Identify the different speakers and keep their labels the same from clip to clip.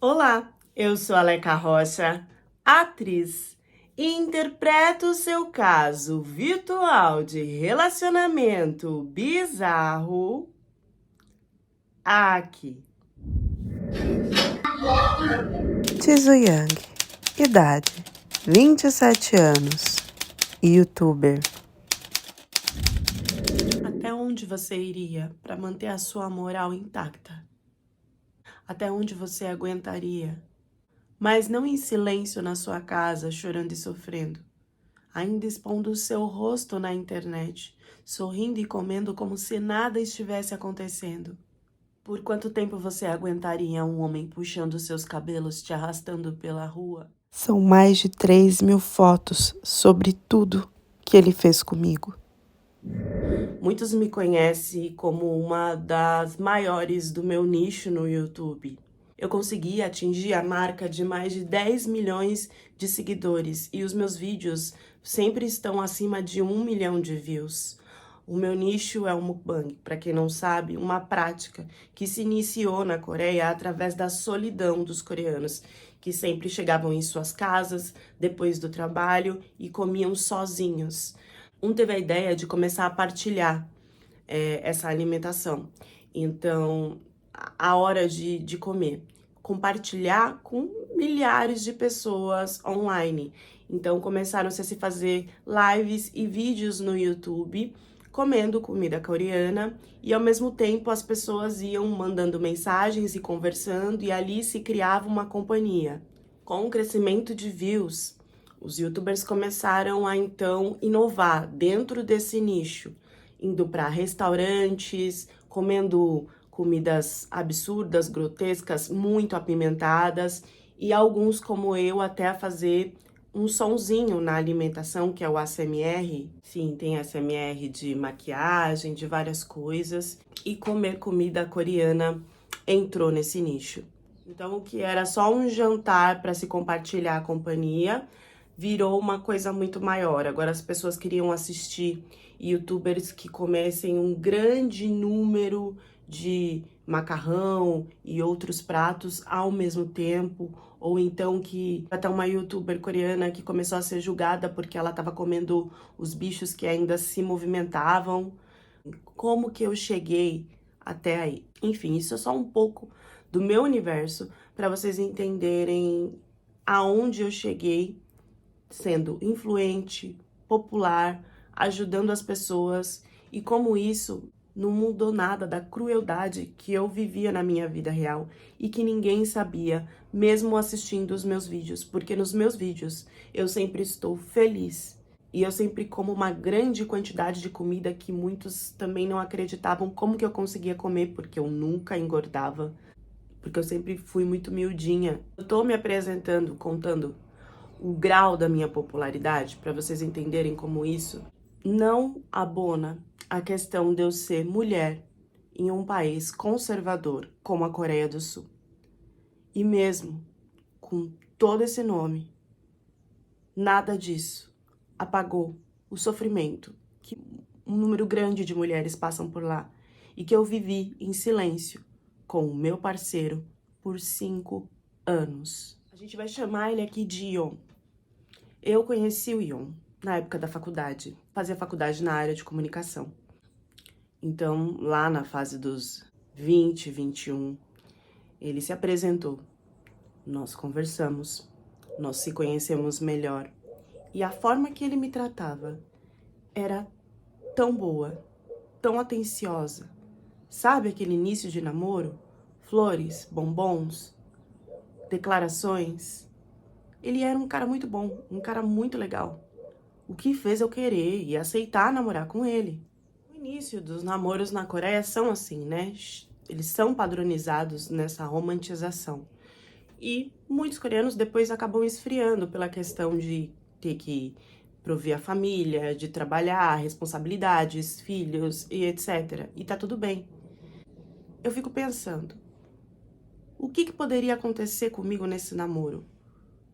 Speaker 1: Olá, eu sou a Leca Rocha, atriz, e interpreto o seu caso virtual de relacionamento bizarro aqui.
Speaker 2: Tizu Yang, idade 27 anos, youtuber.
Speaker 1: Até onde você iria para manter a sua moral intacta? Até onde você aguentaria? Mas não em silêncio na sua casa, chorando e sofrendo, ainda expondo o seu rosto na internet, sorrindo e comendo como se nada estivesse acontecendo. Por quanto tempo você aguentaria um homem puxando seus cabelos, te arrastando pela rua?
Speaker 2: São mais de 3.000 fotos sobre tudo que ele fez comigo.
Speaker 1: Muitos me conhecem como uma das maiores do meu nicho no YouTube. Eu consegui atingir a marca de mais de 10 milhões de seguidores e os meus vídeos sempre estão acima de 1 milhão de views. O meu nicho é o mukbang, para quem não sabe, uma prática que se iniciou na Coreia através da solidão dos coreanos, que sempre chegavam em suas casas depois do trabalho e comiam sozinhos. Um teve a ideia de começar a partilhar essa alimentação. Então, a hora de comer, compartilhar com milhares de pessoas online. Então, começaram-se a se fazer lives e vídeos no YouTube comendo comida coreana e ao mesmo tempo as pessoas iam mandando mensagens e conversando e ali se criava uma companhia. Com o crescimento de views, os youtubers começaram a então inovar dentro desse nicho, indo para restaurantes, comendo comidas absurdas, grotescas, muito apimentadas, e alguns como eu até a fazer um sonzinho na alimentação, que é o ASMR. Sim, tem ASMR de maquiagem, de várias coisas, e comer comida coreana entrou nesse nicho. Então, o que era só um jantar para se compartilhar a companhia, virou uma coisa muito maior. Agora as pessoas queriam assistir youtubers que comessem um grande número de macarrão e outros pratos ao mesmo tempo, ou então que até uma youtuber coreana que começou a ser julgada porque ela estava comendo os bichos que ainda se movimentavam. Como que eu cheguei até aí? Enfim, isso é só um pouco do meu universo para vocês entenderem aonde eu cheguei sendo influente, popular, ajudando as pessoas e como isso não mudou nada da crueldade que eu vivia na minha vida real e que ninguém sabia, mesmo assistindo os meus vídeos, porque nos meus vídeos eu sempre estou feliz e eu sempre como uma grande quantidade de comida que muitos também não acreditavam como que eu conseguia comer, porque eu nunca engordava, porque eu sempre fui muito miudinha. Eu tô me apresentando, contando o grau da minha popularidade, para vocês entenderem como isso não abona a questão de eu ser mulher em um país conservador como a Coreia do Sul. E mesmo com todo esse nome, nada disso apagou o sofrimento que um número grande de mulheres passam por lá e que eu vivi em silêncio com o meu parceiro por 5 anos. A gente vai chamar ele aqui de Ion. Eu conheci o Ion na época da faculdade, fazia faculdade na área de comunicação. Então, lá na fase dos 20, 21, ele se apresentou. Nós conversamos, nós se conhecemos melhor. E a forma que ele me tratava era tão boa, tão atenciosa. Sabe aquele início de namoro? Flores, bombons, declarações. Ele era um cara muito bom, um cara muito legal. O que fez eu querer e aceitar namorar com ele. O início dos namoros na Coreia são assim, né? Eles são padronizados nessa romantização. E muitos coreanos depois acabam esfriando pela questão de ter que prover a família, de trabalhar, responsabilidades, filhos e etc. E tá tudo bem. Eu fico pensando, o que poderia acontecer comigo nesse namoro?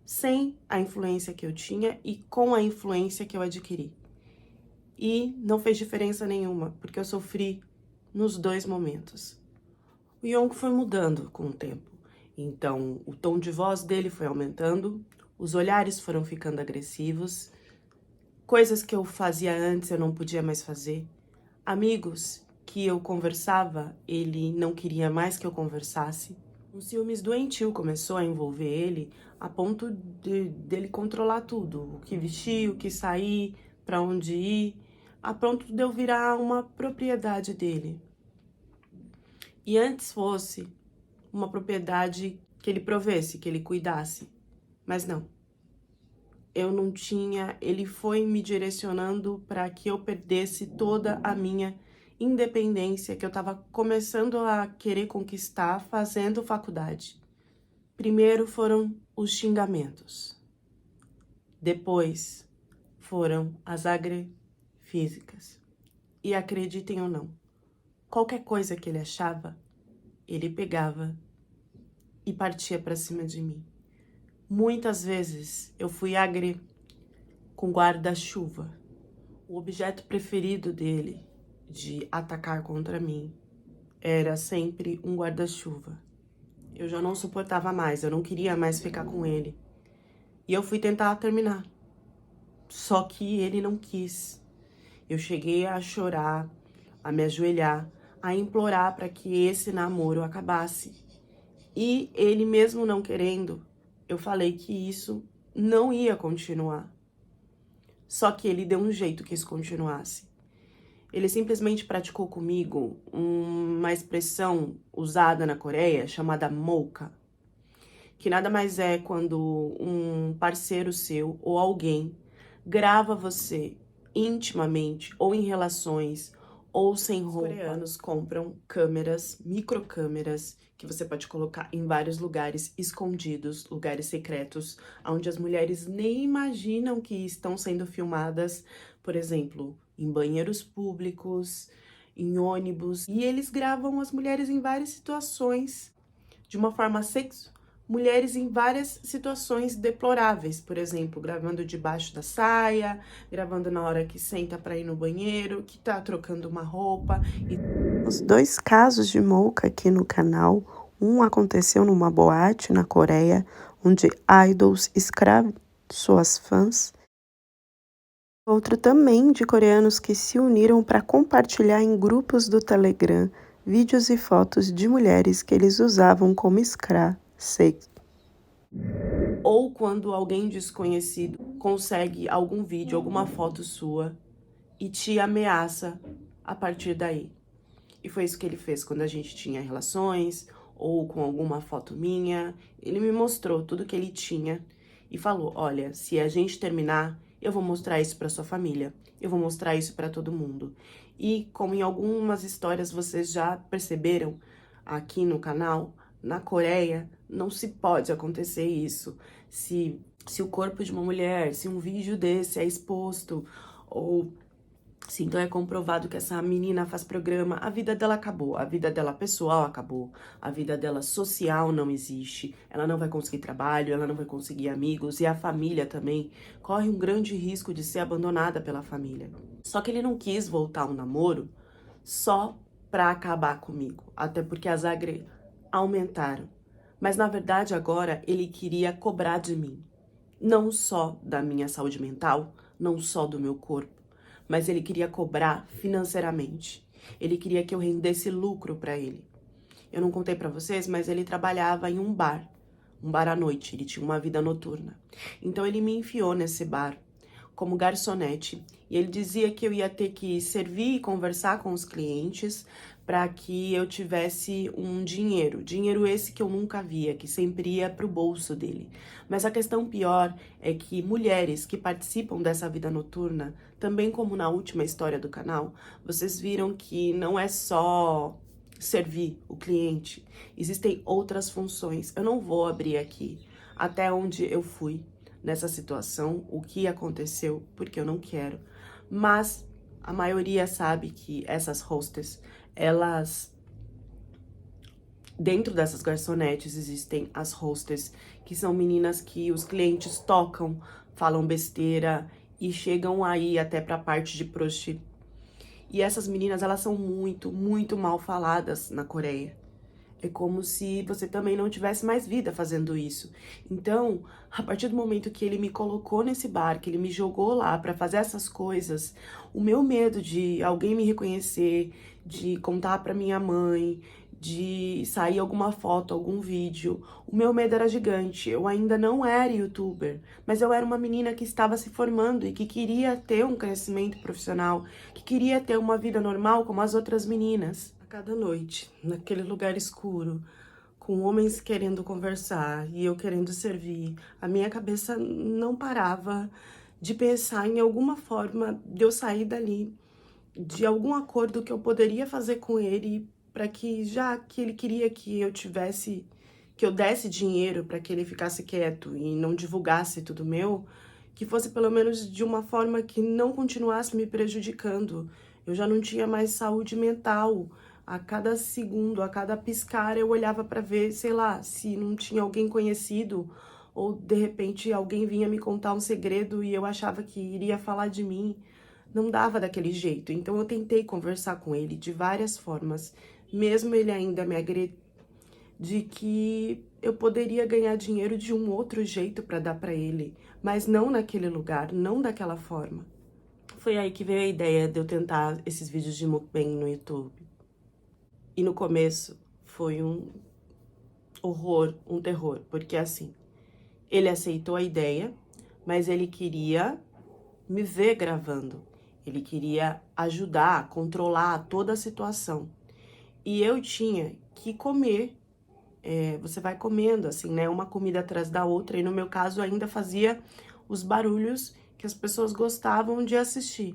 Speaker 1: Sem a influência que eu tinha e com a influência que eu adquiri. E não fez diferença nenhuma, porque eu sofri nos dois momentos. O Yong foi mudando com o tempo. Então, o tom de voz dele foi aumentando, os olhares foram ficando agressivos, coisas que eu fazia antes eu não podia mais fazer. Amigos que eu conversava, ele não queria mais que eu conversasse. Um ciúmes doentio começou a envolver ele, a ponto dele controlar tudo, o que vestir, o que sair, para onde ir, a ponto de eu virar uma propriedade dele. E antes fosse uma propriedade que ele provesse, que ele cuidasse, mas não. Eu não tinha, ele foi me direcionando para que eu perdesse toda a minha independência que eu estava começando a querer conquistar fazendo faculdade. Primeiro foram os xingamentos. Depois foram as agressões físicas. E acreditem ou não, qualquer coisa que ele achava, ele pegava e partia para cima de mim. Muitas vezes eu fui agredida com guarda-chuva. O objeto preferido dele de atacar contra mim era sempre um guarda-chuva. Eu já não suportava mais, eu não queria mais ficar com ele. E eu fui tentar terminar. Só que ele não quis. Eu cheguei a chorar, a me ajoelhar, a implorar para que esse namoro acabasse. E ele mesmo não querendo, eu falei que isso não ia continuar. Só que ele deu um jeito que isso continuasse. Ele simplesmente praticou comigo uma expressão usada na Coreia chamada mocha, que nada mais é quando um parceiro seu ou alguém grava você intimamente ou em relações ou sem roupa. Os coreanos compram câmeras, microcâmeras, que você pode colocar em vários lugares escondidos, lugares secretos, onde as mulheres nem imaginam que estão sendo filmadas, por exemplo, em banheiros públicos, em ônibus. E eles gravam as mulheres em várias situações, de uma forma sexual. Mulheres em várias situações deploráveis, por exemplo, gravando debaixo da saia, gravando na hora que senta para ir no banheiro, que tá trocando uma roupa.
Speaker 2: Os 2 casos de mocha aqui no canal, um aconteceu numa boate na Coreia, onde idols escravizam suas fãs. Outro também de coreanos que se uniram para compartilhar em grupos do Telegram vídeos e fotos de mulheres que eles usavam como escravas.
Speaker 1: Ou quando alguém desconhecido consegue algum vídeo, alguma foto sua e te ameaça a partir daí. E foi isso que ele fez quando a gente tinha relações ou com alguma foto minha. Ele me mostrou tudo que ele tinha e falou: olha, se a gente terminar, eu vou mostrar isso para sua família, eu vou mostrar isso para todo mundo. E como em algumas histórias vocês já perceberam aqui no canal, na Coreia não se pode acontecer isso. Se o corpo de uma mulher, se um vídeo desse é exposto, ou se então é comprovado que essa menina faz programa, a vida dela acabou, a vida dela pessoal acabou, a vida dela social não existe, ela não vai conseguir trabalho, ela não vai conseguir amigos, e a família também corre um grande risco de ser abandonada pela família. Só que ele não quis voltar ao namoro só pra acabar comigo, até porque as agressões aumentaram. Mas na verdade agora ele queria cobrar de mim, não só da minha saúde mental, não só do meu corpo, mas ele queria cobrar financeiramente. Ele queria que eu rendesse lucro para ele. Eu não contei para vocês, mas ele trabalhava em um bar à noite, ele tinha uma vida noturna. Então ele me enfiou nesse bar como garçonete e ele dizia que eu ia ter que servir e conversar com os clientes para que eu tivesse um dinheiro esse que eu nunca via, que sempre ia para o bolso dele. Mas a questão pior é que mulheres que participam dessa vida noturna, também como na última história do canal, vocês viram que não é só servir o cliente, existem outras funções. Eu não vou abrir aqui até onde eu fui nessa situação, o que aconteceu, porque eu não quero. Mas a maioria sabe que essas hostess, elas... Dentro dessas garçonetes existem as hostess, que são meninas que os clientes tocam, falam besteira e chegam aí até pra parte de prostituição. E essas meninas, elas são muito, muito mal faladas na Coreia. É como se você também não tivesse mais vida fazendo isso. Então, a partir do momento que ele me colocou nesse bar, que ele me jogou lá pra fazer essas coisas, o meu medo de alguém me reconhecer, de contar pra minha mãe, de sair alguma foto, algum vídeo, o meu medo era gigante. Eu ainda não era youtuber, mas eu era uma menina que estava se formando e que queria ter um crescimento profissional, que queria ter uma vida normal como as outras meninas. A cada noite, naquele lugar escuro, com homens querendo conversar e eu querendo servir, a minha cabeça não parava de pensar em alguma forma de eu sair dali, de algum acordo que eu poderia fazer com ele para que, já que ele queria que eu desse dinheiro para que ele ficasse quieto e não divulgasse tudo meu, que fosse pelo menos de uma forma que não continuasse me prejudicando. Eu já não tinha mais saúde mental. A cada segundo, a cada piscar, eu olhava para ver, sei lá, se não tinha alguém conhecido ou de repente alguém vinha me contar um segredo e eu achava que iria falar de mim. Não dava daquele jeito. Então eu tentei conversar com ele de várias formas, mesmo ele ainda me agredindo, de que eu poderia ganhar dinheiro de um outro jeito para dar para ele, mas não naquele lugar, não daquela forma. Foi aí que veio a ideia de eu tentar esses vídeos de mukbang no YouTube. E no começo foi um horror, um terror, porque assim, ele aceitou a ideia, mas ele queria me ver gravando. Ele queria ajudar, controlar toda a situação. E eu tinha que comer. Você vai comendo, assim, né? Uma comida atrás da outra. E no meu caso, ainda fazia os barulhos que as pessoas gostavam de assistir.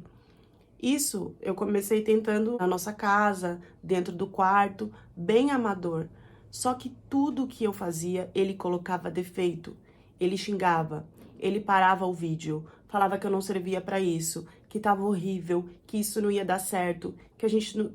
Speaker 1: Isso eu comecei tentando na nossa casa, dentro do quarto, bem amador. Só que tudo que eu fazia, ele colocava defeito. Ele xingava, ele parava o vídeo, falava que eu não servia pra isso, que tava horrível, que isso não ia dar certo,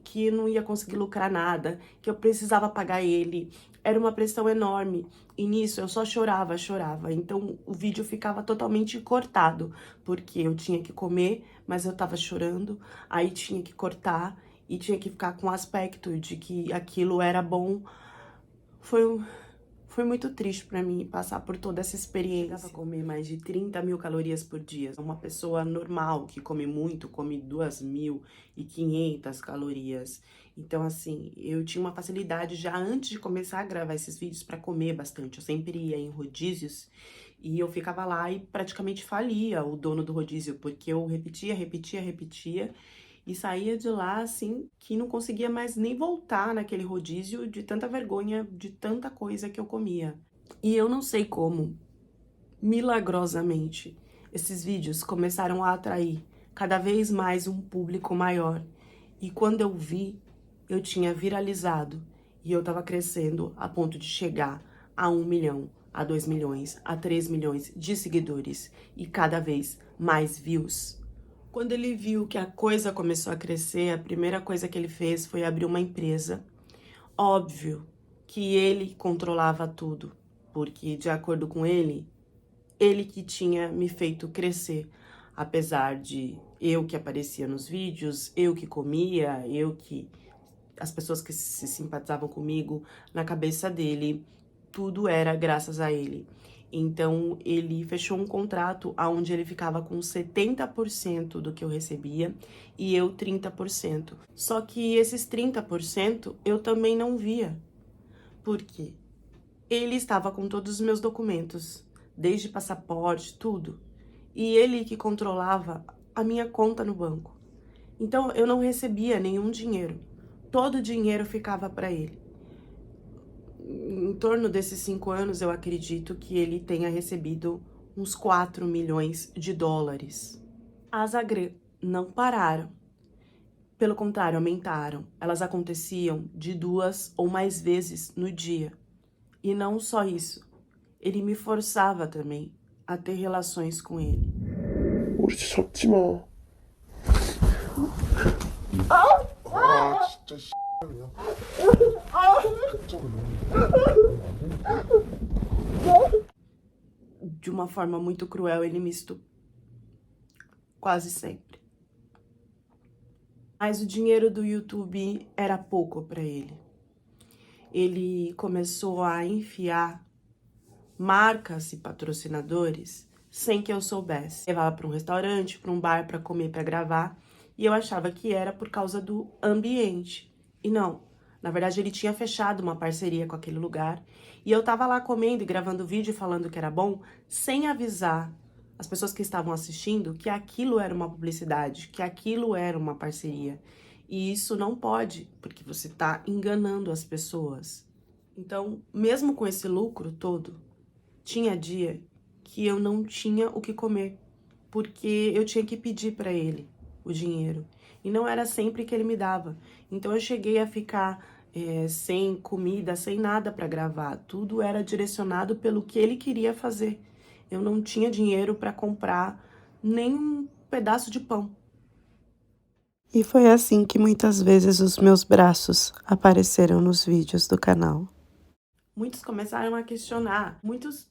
Speaker 1: que não ia conseguir lucrar nada, que eu precisava pagar ele. Era uma pressão enorme. E nisso eu só chorava, chorava. Então o vídeo ficava totalmente cortado, porque eu tinha que comer, mas eu tava chorando, aí tinha que cortar e tinha que ficar com o aspecto de que aquilo era bom. Foi muito triste pra mim passar por toda essa experiência. Eu comer mais de 30 mil calorias por dia. Uma pessoa normal que come muito, come 2.500 calorias. Então, assim, eu tinha uma facilidade já antes de começar a gravar esses vídeos pra comer bastante. Eu sempre ia em rodízios e eu ficava lá e praticamente falia o dono do rodízio, porque eu repetia. E saía de lá, assim, que não conseguia mais nem voltar naquele rodízio de tanta vergonha, de tanta coisa que eu comia. E eu não sei como, milagrosamente, esses vídeos começaram a atrair cada vez mais um público maior. E quando eu vi, eu tinha viralizado e eu tava crescendo a ponto de chegar a 1 milhão, a 2 milhões, a 3 milhões de seguidores e cada vez mais views. Quando ele viu que a coisa começou a crescer, a primeira coisa que ele fez foi abrir uma empresa. Óbvio que ele controlava tudo, porque, de acordo com ele que tinha me feito crescer. Apesar de eu que aparecia nos vídeos, eu que comia, as pessoas que se simpatizavam comigo, na cabeça dele, tudo era graças a ele. Então, ele fechou um contrato onde ele ficava com 70% do que eu recebia e eu 30%. Só que esses 30% eu também não via. Por quê? Ele estava com todos os meus documentos, desde passaporte, tudo. E ele que controlava a minha conta no banco. Então, eu não recebia nenhum dinheiro. Todo o dinheiro ficava para ele. Em torno desses 5 anos, eu acredito que ele tenha recebido uns 4 milhões de dólares. As agressões não pararam. Pelo contrário, aumentaram. Elas aconteciam de 2 ou mais vezes no dia. E não só isso. Ele me forçava também a ter relações com ele.
Speaker 3: 우리 접지 마. 진짜 씨발이야.
Speaker 1: De uma forma muito cruel, ele me estuprou. Quase sempre. Mas o dinheiro do YouTube era pouco para ele. ele começou a enfiar marcas e patrocinadores sem que eu soubesse. Levava para um restaurante, para um bar, para comer, para gravar, e eu achava que era por causa do ambiente. E não, na verdade ele tinha fechado uma parceria com aquele lugar, e eu tava lá comendo e gravando vídeo falando que era bom, sem avisar as pessoas que estavam assistindo que aquilo era uma publicidade, que aquilo era uma parceria. E isso não pode, porque você tá enganando as pessoas. Então, mesmo com esse lucro todo, tinha dia que eu não tinha o que comer, porque eu tinha que pedir para ele o dinheiro. E não era sempre que ele me dava. Então eu cheguei a ficar sem comida, sem nada para gravar. Tudo era direcionado pelo que ele queria fazer. Eu não tinha dinheiro para comprar nem um pedaço de pão.
Speaker 2: E foi assim que muitas vezes os meus braços apareceram nos vídeos do canal.
Speaker 1: Muitos começaram a questionar, muitos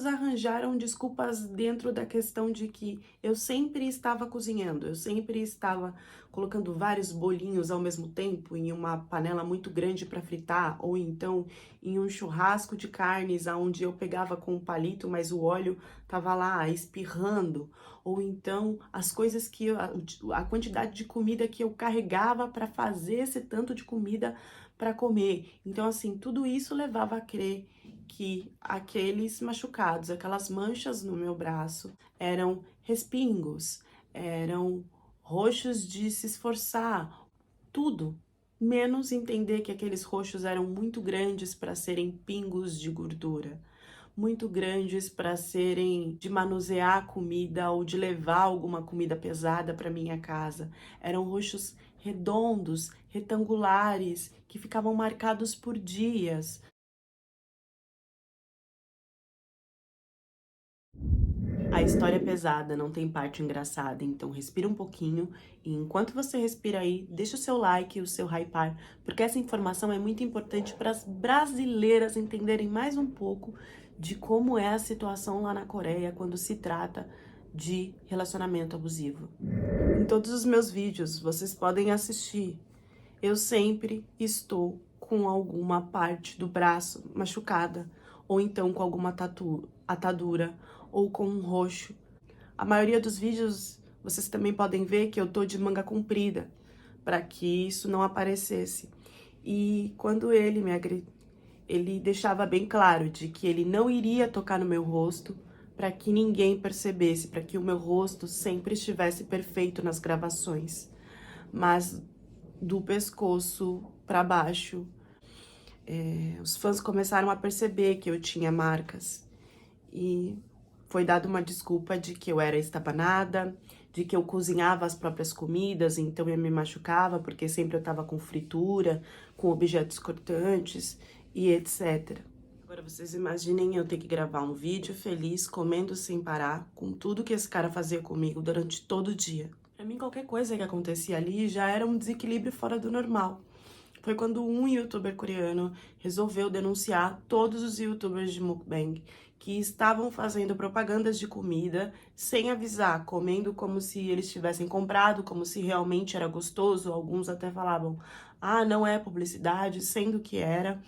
Speaker 1: arranjaram desculpas dentro da questão de que eu sempre estava cozinhando, eu sempre estava colocando vários bolinhos ao mesmo tempo em uma panela muito grande para fritar, ou então em um churrasco de carnes onde eu pegava com um palito, mas o óleo estava lá espirrando, ou então as coisas que a quantidade de comida que eu carregava para fazer esse tanto de comida para comer. Então, assim, tudo isso levava a crer que aqueles machucados, aquelas manchas no meu braço, eram respingos, eram roxos de se esforçar, tudo, menos entender que aqueles roxos eram muito grandes para serem pingos de gordura, muito grandes para serem de manusear comida ou de levar alguma comida pesada para minha casa. Eram roxos redondos, retangulares, que ficavam marcados por dias. A história é pesada, não tem parte engraçada, então respira um pouquinho e enquanto você respira aí, deixa o seu like e o seu hypar, porque essa informação é muito importante para as brasileiras entenderem mais um pouco de como é a situação lá na Coreia quando se trata de relacionamento abusivo. Em todos os meus vídeos, vocês podem assistir, eu sempre estou com alguma parte do braço machucada, ou então com alguma atadura, ou com um roxo. A maioria dos vídeos, vocês também podem ver que eu tô de manga comprida, para que isso não aparecesse. E quando ele me agrediu, ele deixava bem claro de que ele não iria tocar no meu rosto, para que ninguém percebesse, para que o meu rosto sempre estivesse perfeito nas gravações. Mas do pescoço para baixo, os fãs começaram a perceber que eu tinha marcas e foi dada uma desculpa de que eu era estabanada, de que eu cozinhava as próprias comidas, então eu me machucava porque sempre eu estava com fritura, com objetos cortantes e etc. Agora vocês imaginem eu ter que gravar um vídeo feliz, comendo sem parar, com tudo que esse cara fazia comigo durante todo o dia. Pra mim, qualquer coisa que acontecia ali já era um desequilíbrio fora do normal. Foi quando um youtuber coreano resolveu denunciar todos os youtubers de mukbang que estavam fazendo propagandas de comida sem avisar, comendo como se eles tivessem comprado, como se realmente era gostoso. Alguns até falavam, ah, não é publicidade, sendo que era.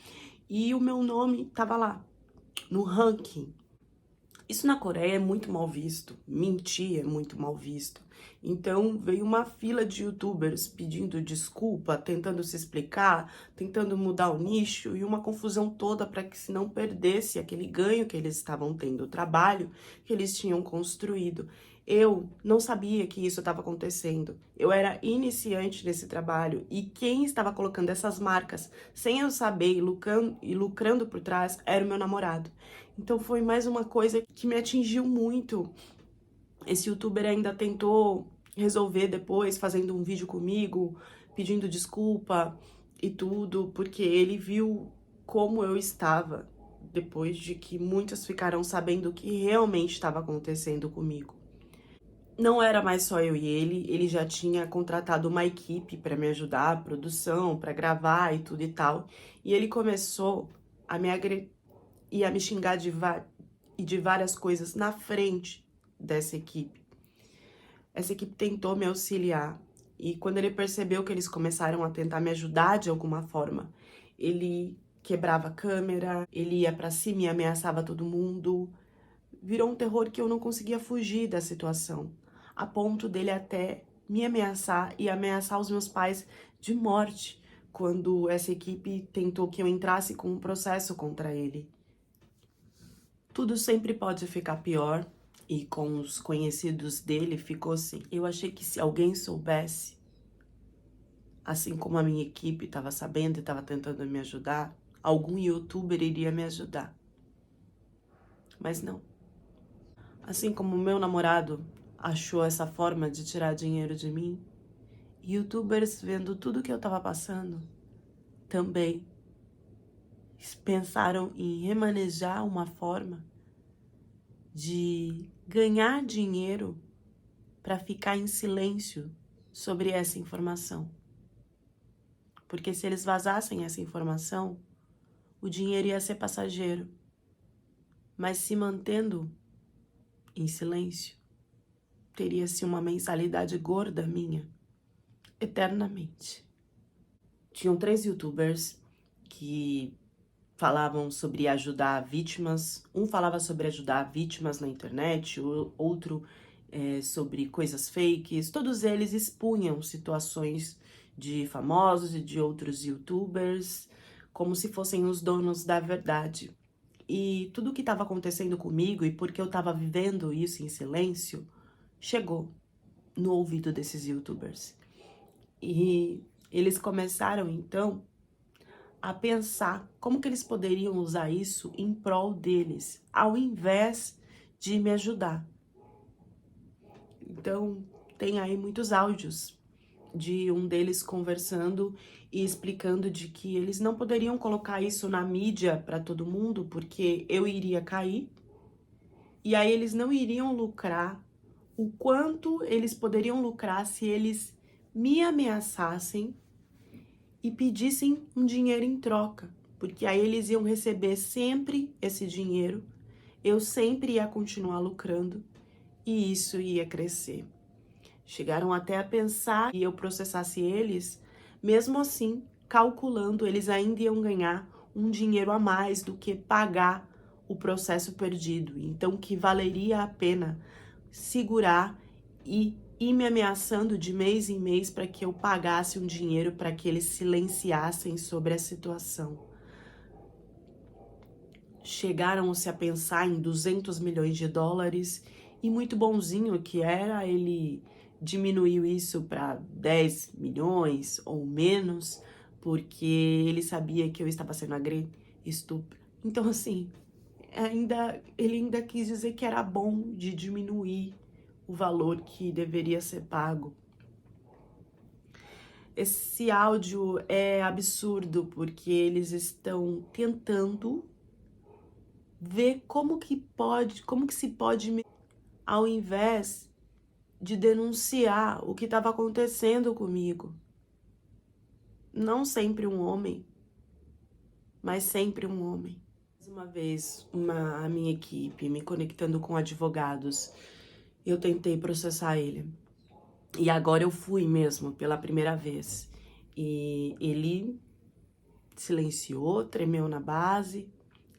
Speaker 1: E o meu nome tava lá, no ranking. Isso na Coreia é muito mal visto, mentir é muito mal visto. Então veio uma fila de youtubers pedindo desculpa, tentando se explicar, tentando mudar o nicho e uma confusão toda para que se não perdesse aquele ganho que eles estavam tendo, o trabalho que eles tinham construído. Eu não sabia que isso estava acontecendo. Eu era iniciante nesse trabalho e quem estava colocando essas marcas sem eu saber e lucrando por trás era o meu namorado. Então foi mais uma coisa que me atingiu muito. Esse youtuber ainda tentou resolver depois, fazendo um vídeo comigo, pedindo desculpa e tudo, porque ele viu como eu estava, depois de que muitas ficaram sabendo o que realmente estava acontecendo comigo. Não era mais só eu e ele já tinha contratado uma equipe para me ajudar, a produção, para gravar e tudo e tal. E ele começou a me agredir e a me xingar de várias coisas na frente dessa equipe. Essa equipe tentou me auxiliar e quando ele percebeu que eles começaram a tentar me ajudar de alguma forma, Ele quebrava a câmera, ele ia pra cima e ameaçava todo mundo. Virou um terror que eu não conseguia fugir da situação, a ponto dele até me ameaçar e ameaçar os meus pais de morte, quando essa equipe tentou que eu entrasse com um processo contra ele. Tudo sempre pode ficar pior, e com os conhecidos dele ficou assim. Eu achei que se alguém soubesse, assim como a minha equipe estava sabendo e estava tentando me ajudar, algum youtuber iria me ajudar. Mas não. Assim como meu namorado achou essa forma de tirar dinheiro de mim, youtubers vendo tudo que eu tava passando também pensaram em remanejar uma forma de ganhar dinheiro para ficar em silêncio sobre essa informação. Porque se eles vazassem essa informação, o dinheiro ia ser passageiro. Mas se mantendo em silêncio, teria-se uma mensalidade gorda minha, eternamente. Tinham 3 youtubers que falavam sobre ajudar vítimas. Um falava sobre ajudar vítimas na internet, o outro sobre coisas fakes. Todos eles expunham situações de famosos e de outros youtubers como se fossem os donos da verdade. E tudo o que estava acontecendo comigo e porque eu estava vivendo isso em silêncio, chegou no ouvido desses youtubers. E eles começaram, então, a pensar como que eles poderiam usar isso em prol deles, ao invés de me ajudar. Então, tem aí muitos áudios de um deles conversando e explicando de que eles não poderiam colocar isso na mídia para todo mundo, porque eu iria cair, e aí eles não iriam lucrar o quanto eles poderiam lucrar se eles me ameaçassem e pedissem um dinheiro em troca, porque aí eles iam receber sempre esse dinheiro, eu sempre ia continuar lucrando e isso ia crescer. Chegaram até a pensar que eu processasse eles, mesmo assim, calculando, eles ainda iam ganhar um dinheiro a mais do que pagar o processo perdido. Então, que valeria a pena segurar e ir me ameaçando de mês em mês para que eu pagasse um dinheiro para que eles silenciassem sobre a situação. Chegaram-se a pensar em 200 milhões de dólares e muito bonzinho que era, ele diminuiu isso para 10 milhões ou menos, porque ele sabia que eu estava sendo agredido, estupro. Então, assim, ele ainda quis dizer que era bom de diminuir o valor que deveria ser pago. Esse áudio é absurdo, porque eles estão tentando ver como que se pode, ao invés de denunciar o que estava acontecendo comigo. Não sempre um homem, mas sempre um homem. Mais uma vez, a minha equipe me conectando com advogados, eu tentei processar ele. E agora eu fui mesmo, pela primeira vez. E ele silenciou, tremeu na base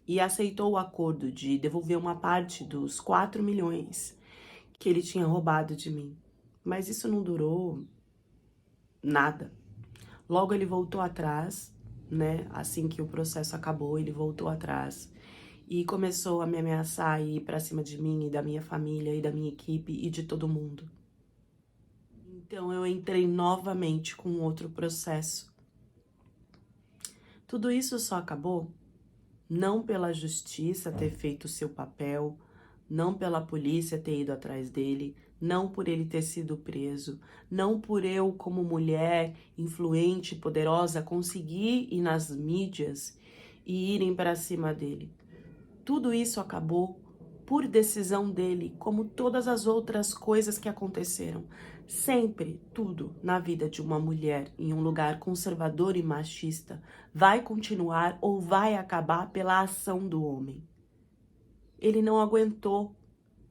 Speaker 1: e aceitou o acordo de devolver uma parte dos 4 milhões que ele tinha roubado de mim. Mas isso não durou nada. Logo ele voltou atrás, né? Assim que o processo acabou, ele voltou atrás e começou a me ameaçar e ir pra cima de mim e da minha família e da minha equipe e de todo mundo. Então eu entrei novamente com outro processo. Tudo isso só acabou não pela justiça ter feito o seu papel, não pela polícia ter ido atrás dele, não por ele ter sido preso, não por eu, como mulher influente, poderosa, conseguir ir nas mídias e irem para cima dele. Tudo isso acabou por decisão dele, como todas as outras coisas que aconteceram. Sempre, tudo na vida de uma mulher em um lugar conservador e machista vai continuar ou vai acabar pela ação do homem. Ele não aguentou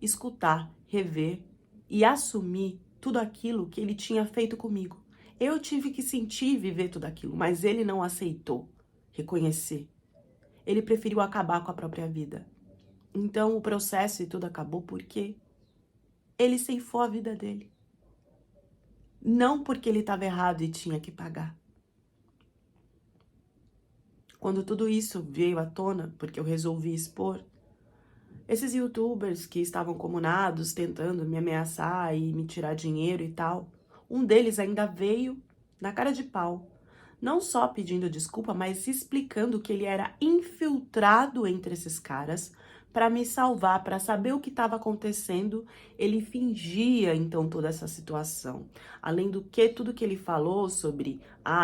Speaker 1: escutar, rever e assumir tudo aquilo que ele tinha feito comigo. Eu tive que sentir e viver tudo aquilo, mas ele não aceitou reconhecer. Ele preferiu acabar com a própria vida. Então o processo e tudo acabou porque ele ceifou a vida dele. Não porque ele estava errado e tinha que pagar. Quando tudo isso veio à tona, porque eu resolvi expor, esses youtubers que estavam comunados, tentando me ameaçar e me tirar dinheiro e tal, um deles ainda veio na cara de pau, não só pedindo desculpa, mas explicando que ele era infiltrado entre esses caras para me salvar, para saber o que estava acontecendo. Ele fingia, então, toda essa situação. Além do que, tudo que ele falou sobre,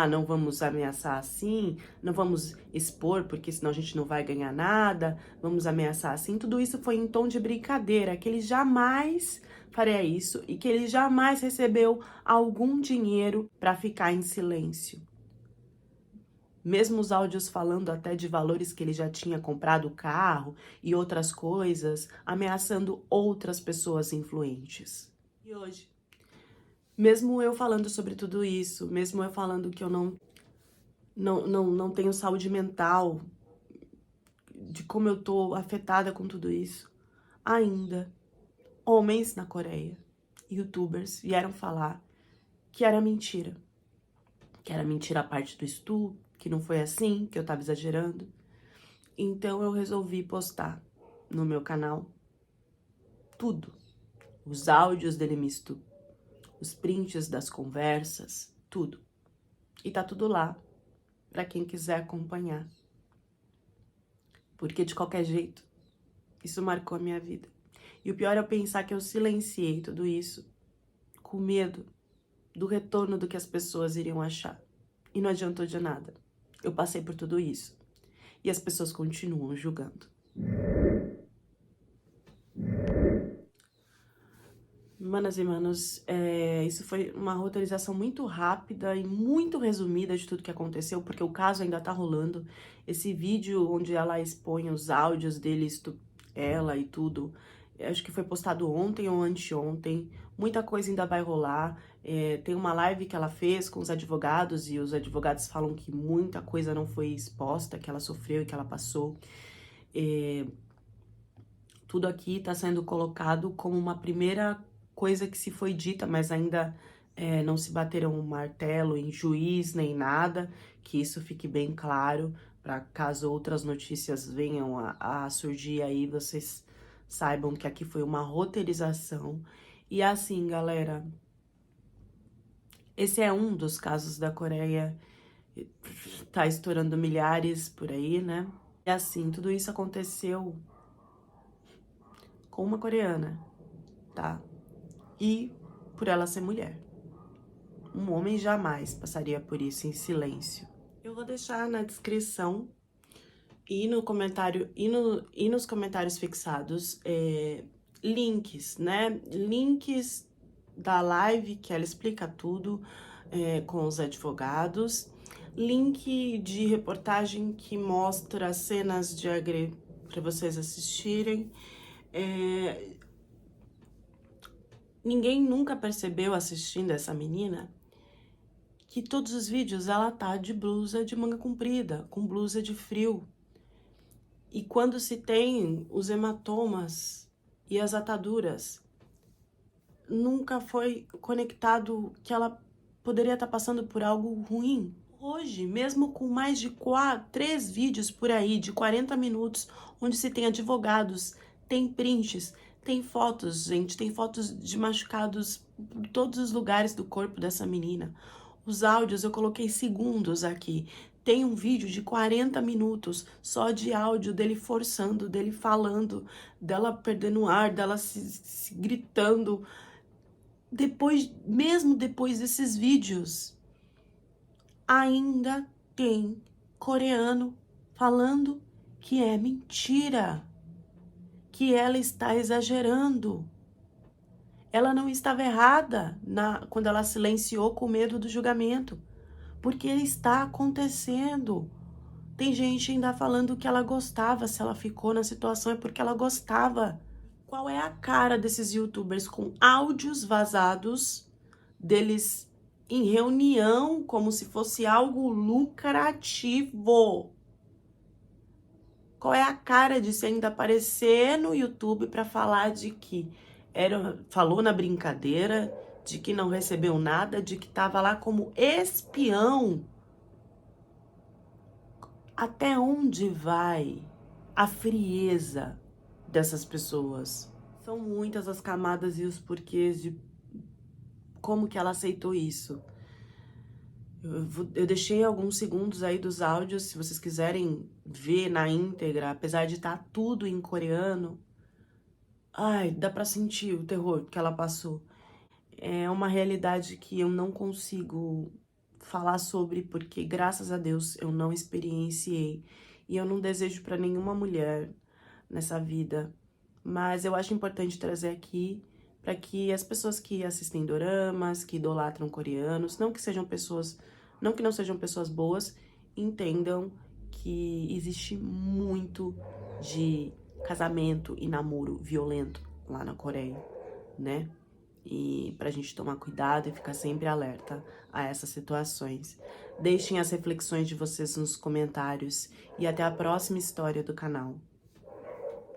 Speaker 1: não vamos ameaçar assim, não vamos expor, porque senão a gente não vai ganhar nada, vamos ameaçar assim, tudo isso foi em tom de brincadeira, que ele jamais faria isso e que ele jamais recebeu algum dinheiro para ficar em silêncio. Mesmo os áudios falando até de valores que ele já tinha comprado o carro e outras coisas, ameaçando outras pessoas influentes. E hoje, mesmo eu falando sobre tudo isso, mesmo eu falando que eu não tenho saúde mental, de como eu tô afetada com tudo isso, ainda homens na Coreia, youtubers, vieram falar que era mentira. Que era mentira a parte do estudo, que não foi assim, que eu tava exagerando. Então eu resolvi postar no meu canal tudo. Os áudios dele me estupro, os prints das conversas, tudo. E tá tudo lá, pra quem quiser acompanhar. Porque de qualquer jeito, isso marcou a minha vida. E o pior é eu pensar que eu silenciei tudo isso com medo do retorno do que as pessoas iriam achar. E não adiantou de nada. Eu passei por tudo isso. E as pessoas continuam julgando. Manas e manos, isso foi uma roteirização muito rápida e muito resumida de tudo que aconteceu, porque o caso ainda tá rolando. Esse vídeo onde ela expõe os áudios dele, ela e tudo, acho que foi postado ontem ou anteontem. Muita coisa ainda vai rolar. Tem uma live que ela fez com os advogados e os advogados falam que muita coisa não foi exposta, que ela sofreu e que ela passou. Tudo aqui tá sendo colocado como uma primeira coisa que se foi dita, mas ainda não se bateram um martelo em juiz nem nada, que isso fique bem claro, para caso outras notícias venham a surgir aí, vocês saibam que aqui foi uma roteirização. E assim, galera, esse é um dos casos da Coreia, tá estourando milhares por aí, né? E assim, tudo isso aconteceu com uma coreana, tá? E por ela ser mulher. Um homem jamais passaria por isso em silêncio. Eu vou deixar na descrição e no comentário e nos comentários fixados links, né? Links da live que ela explica tudo com os advogados. Link de reportagem que mostra cenas de agressão para vocês assistirem. Ninguém nunca percebeu assistindo essa menina que todos os vídeos ela tá de blusa de manga comprida, com blusa de frio. E quando se tem os hematomas e as ataduras, nunca foi conectado que ela poderia estar passando por algo ruim. Hoje, mesmo com mais de 3 vídeos por aí, de 40 minutos, onde se tem advogados, tem prints, tem fotos, gente, tem fotos de machucados por todos os lugares do corpo dessa menina. Os áudios eu coloquei segundos aqui. Tem um vídeo de 40 minutos só de áudio dele forçando, dele falando, dela perdendo ar, dela se gritando. Mesmo depois desses vídeos, ainda tem coreano falando que é mentira, que ela está exagerando. Ela não estava errada quando ela silenciou com medo do julgamento, porque está acontecendo. Tem gente ainda falando que ela gostava, se ela ficou na situação é porque ela gostava. Qual é a cara desses youtubers com áudios vazados deles em reunião como se fosse algo lucrativo? Qual é a cara de você ainda aparecer no YouTube pra falar de que falou na brincadeira, de que não recebeu nada, de que tava lá como espião? Até onde vai a frieza dessas pessoas? São muitas as camadas e os porquês de como que ela aceitou isso. Eu deixei alguns segundos aí dos áudios, se vocês quiserem ver na íntegra, apesar de estar tudo em coreano. Ai, dá pra sentir o terror que ela passou. É uma realidade que eu não consigo falar sobre, porque graças a Deus eu não experienciei. E eu não desejo pra nenhuma mulher nessa vida. Mas eu acho importante trazer aqui para que as pessoas que assistem doramas, que idolatram coreanos, não que não sejam pessoas boas, entendam que existe muito de casamento e namoro violento lá na Coreia, né? E pra gente tomar cuidado e ficar sempre alerta a essas situações. Deixem as reflexões de vocês nos comentários e até a próxima história do canal.